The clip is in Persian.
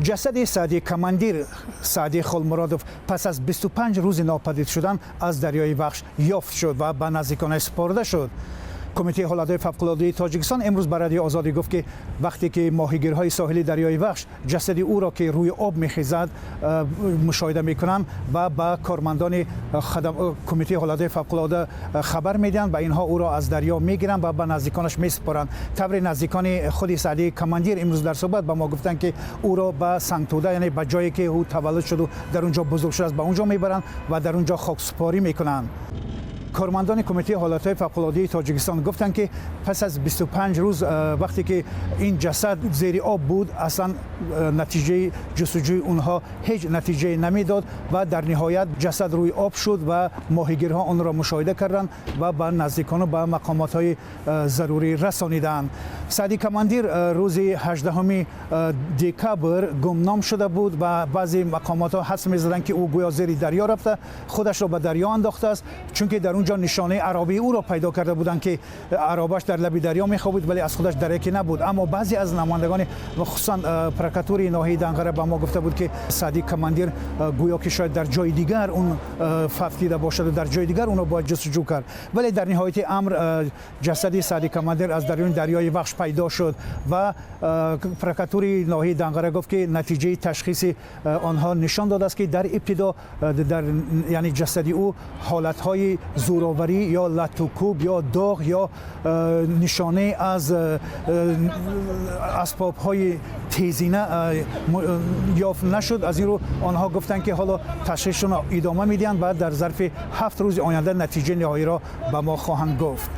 جسد سعدی کماندیر سعدی خلمرادوف پس از 25 روز ناپدید شدن از دریای وخش یافت شد و به نزدیکانش سپرده شد. کمیته حالتهای فوق‌العاده تاجیکستان امروز به رادیو آزادی گفت که وقتی که ماهیگیرهای ساحلی دریای وخش جسد او را که روی آب می‌خیزد مشاهده می‌کنند و به کارمندان کمیته حالتهای فوق‌العاده خبر میدن و اینها او را از دریا میگیرند و به نزدیکانش میسپارند. طبری نزدیکان خود سعدی کماندیر امروز در صحبت به ما گفتند که او را به سنگتوده، یعنی به جایی که او تولد شد و در اونجا بزرگ شده است، به اونجا میبرند و در اونجا خاکسپاری میکنند. کارمندان کمیته حالتهای فوق‌العاده تاجیکستان گفتند که پس از 25 روز وقتی که این جسد زیر آب بود اصلا نتیجه جستجوی اونها هیچ نتیجه نمیداد و در نهایت جسد روی آب شد و ماهیگیرها آن را مشاهده کردند و به نزدیکان و به مقامات ضروری رسانیدند. سعدی کماندیر روز 18 دکبر گمنام شده بود و بعضی مقامات ها حدس می‌زدند که او گویا زیر دریا رفته، خودش را به دریا انداخته است، چون که در اونجا نشانه عرابه او را پیدا کرده بودند که عرابش در لب دریا میخوابید ولی از خودش درکی نبود. اما بعضی از نمایندگان و خصوصا پرکاتوری ناحیه دنقره به ما گفته بود که سعدی کماندیر گویا که شاید در جای دیگر اون ففتیده باشد و در جای دیگر اون را باید جستجو کرد، ولی در نهایت امر جسد سعدی کماندیر از درون دریای وخش پیدا شد و پرکاتوری ناحیه دنقره گفت که نتیجه تشخیص آنها نشان داده است که در ابتدا در یعنی جسد او حالت‌های زوراوری یا لطوکوب یا داغ یا نشانه از اسباب‌های تیزینه یافت نشد. از این رو آنها گفتند که حالا تشخیصشون را ادامه میدن و در ظرف 7 روز آینده نتیجه نهایی را به ما خواهند گفت.